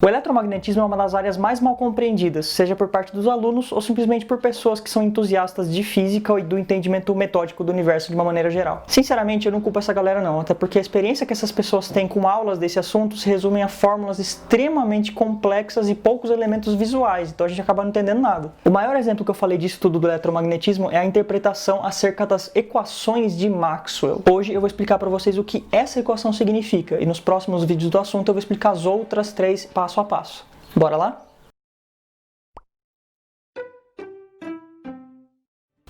O eletromagnetismo é uma das áreas mais mal compreendidas, seja por parte dos alunos ou simplesmente por pessoas que são entusiastas de física e do entendimento metódico do universo de uma maneira geral. Sinceramente, eu não culpo essa galera não, até porque a experiência que essas pessoas têm com aulas desse assunto se resume a fórmulas extremamente complexas e poucos elementos visuais, então a gente acaba não entendendo nada. O maior exemplo que eu falei disso tudo do eletromagnetismo é a interpretação acerca das equações de Maxwell. Hoje eu vou explicar para vocês o que essa equação significa, e nos próximos vídeos do assunto eu vou explicar as outras três passo a passo. Bora lá?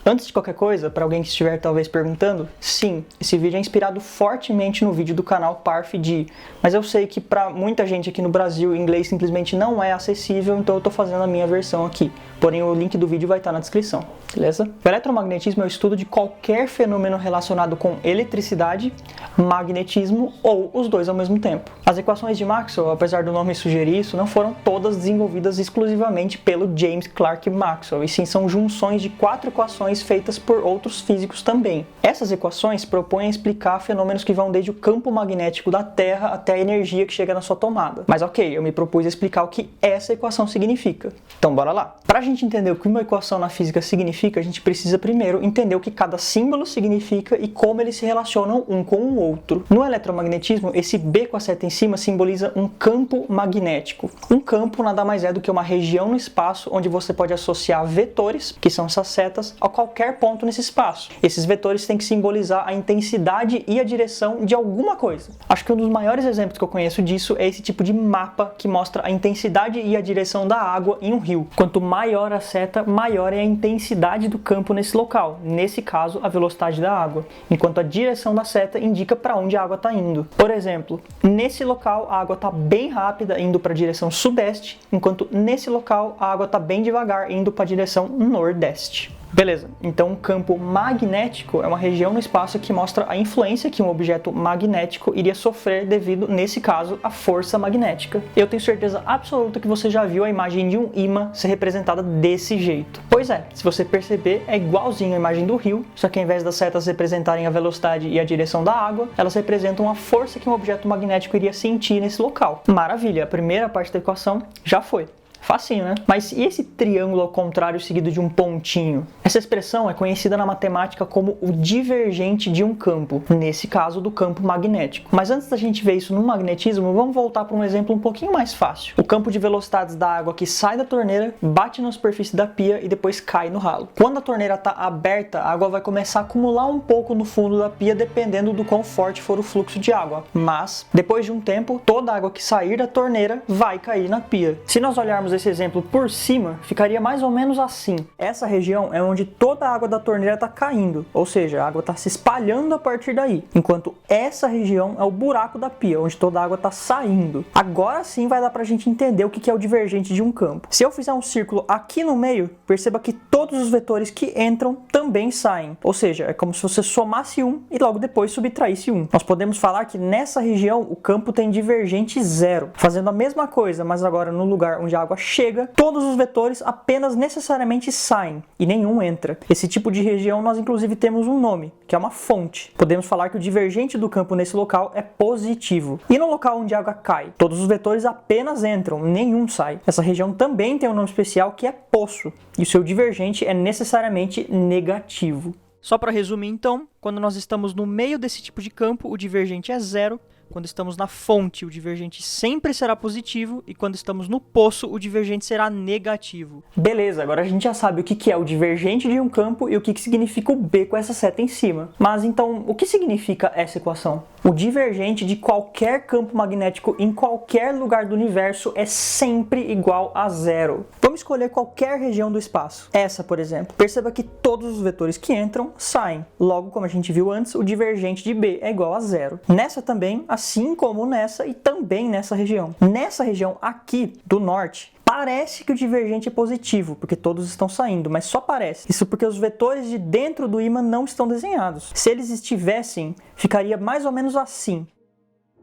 Antes de qualquer coisa, para alguém que estiver talvez perguntando, sim, esse vídeo é inspirado fortemente no vídeo do canal ParfD, mas eu sei que para muita gente aqui no Brasil, inglês simplesmente não é acessível, então eu estou fazendo a minha versão aqui. Porém, o link do vídeo vai estar na descrição, beleza? O eletromagnetismo é o estudo de qualquer fenômeno relacionado com eletricidade, magnetismo ou os dois ao mesmo tempo. As equações de Maxwell, apesar do nome sugerir isso, não foram todas desenvolvidas exclusivamente pelo James Clerk Maxwell, e sim são junções de 4 equações feitas por outros físicos também. Essas equações propõem explicar fenômenos que vão desde o campo magnético da Terra até a energia que chega na sua tomada. Mas ok, eu me propus a explicar o que essa equação significa. Então bora lá! Para a gente entender o que uma equação na física significa, a gente precisa primeiro entender o que cada símbolo significa e como eles se relacionam um com o outro. No eletromagnetismo, esse B com a seta em cima simboliza um campo magnético. Um campo nada mais é do que uma região no espaço onde você pode associar vetores, que são essas setas, a qualquer ponto nesse espaço. Esses vetores têm que simbolizar a intensidade e a direção de alguma coisa. Acho que um dos maiores exemplos que eu conheço disso é esse tipo de mapa que mostra a intensidade e a direção da água em um rio. Quanto maior a seta, maior é a intensidade do campo nesse local, nesse caso a velocidade da água, enquanto a direção da seta indica para onde a água está indo. Por exemplo, nesse local a água está bem rápida indo para a direção sudeste, enquanto nesse local a água está bem devagar indo para a direção nordeste. Beleza, então um campo magnético é uma região no espaço que mostra a influência que um objeto magnético iria sofrer devido, nesse caso, à força magnética. Eu tenho certeza absoluta que você já viu a imagem de um ímã ser representada desse jeito. Pois é, se você perceber, é igualzinho a imagem do rio, só que ao invés das setas representarem a velocidade e a direção da água, elas representam a força que um objeto magnético iria sentir nesse local. Maravilha, a primeira parte da equação já foi. Facinho, né? Mas e esse triângulo ao contrário seguido de um pontinho? Essa expressão é conhecida na matemática como o divergente de um campo, nesse caso do campo magnético. Mas antes da gente ver isso no magnetismo, vamos voltar para um exemplo um pouquinho mais fácil. O campo de velocidades da água que sai da torneira, bate na superfície da pia e depois cai no ralo. Quando a torneira está aberta, a água vai começar a acumular um pouco no fundo da pia dependendo do quão forte for o fluxo de água. Mas, depois de um tempo, toda a água que sair da torneira vai cair na pia. Se nós olharmos esse exemplo por cima, ficaria mais ou menos assim. Essa região é onde toda a água da torneira está caindo, ou seja, a água está se espalhando a partir daí, enquanto essa região é o buraco da pia, onde toda a água está saindo. Agora sim vai dar para a gente entender o que é o divergente de um campo. Se eu fizer um círculo aqui no meio, perceba que todos os vetores que entram também saem, ou seja, é como se você somasse um e logo depois subtraísse um. Nós podemos falar que nessa região o campo tem divergente zero, fazendo a mesma coisa, mas agora no lugar onde a água chega, todos os vetores apenas necessariamente saem e nenhum entra. Esse tipo de região nós inclusive temos um nome, que é uma fonte. Podemos falar que o divergente do campo nesse local é positivo. E no local onde a água cai, todos os vetores apenas entram, nenhum sai. Essa região também tem um nome especial que é poço, e o seu divergente é necessariamente negativo. Só para resumir então, quando nós estamos no meio desse tipo de campo, o divergente é zero. Quando estamos na fonte, o divergente sempre será positivo, e quando estamos no poço, o divergente será negativo. Beleza, agora a gente já sabe o que é o divergente de um campo e o que significa o B com essa seta em cima. Mas então, o que significa essa equação? O divergente de qualquer campo magnético em qualquer lugar do universo é sempre igual a zero. Vamos escolher qualquer região do espaço. Essa, por exemplo. Perceba que todos os vetores que entram saem. Logo, como a gente viu antes, o divergente de B é igual a zero. Nessa também, assim como nessa e também nessa região. Nessa região aqui do norte, parece que o divergente é positivo, porque todos estão saindo, mas só parece. Isso porque os vetores de dentro do ímã não estão desenhados. Se eles estivessem, ficaria mais ou menos assim.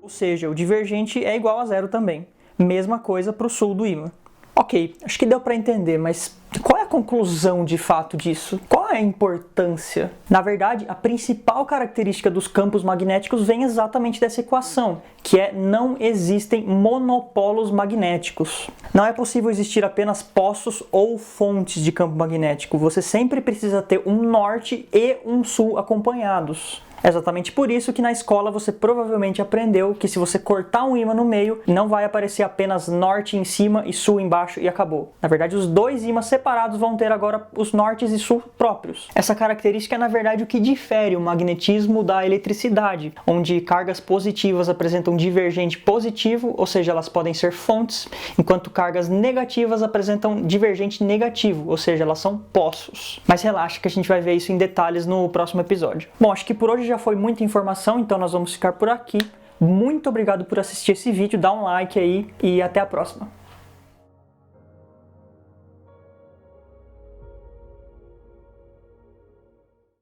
Ou seja, o divergente é igual a zero também. Mesma coisa para o sul do ímã. Ok, acho que deu para entender, mas qual é a conclusão de fato disso? Qual é a importância? Na verdade, a principal característica dos campos magnéticos vem exatamente dessa equação, que é não existem monopolos magnéticos. Não é possível existir apenas poços ou fontes de campo magnético. Você sempre precisa ter um norte e um sul acompanhados. É exatamente por isso que na escola você provavelmente aprendeu que se você cortar um ímã no meio, não vai aparecer apenas norte em cima e sul embaixo e acabou. Na verdade, os dois ímãs separados vão ter agora os nortes e sul próprios. Essa característica é, na verdade, o que difere o magnetismo da eletricidade, onde cargas positivas apresentam divergente positivo, ou seja, elas podem ser fontes, enquanto cargas negativas apresentam divergente negativo, ou seja, elas são poços. Mas relaxa que a gente vai ver isso em detalhes no próximo episódio. Bom, acho que por hoje já foi muita informação, então nós vamos ficar por aqui. Muito obrigado por assistir esse vídeo, dá um like aí e até a próxima.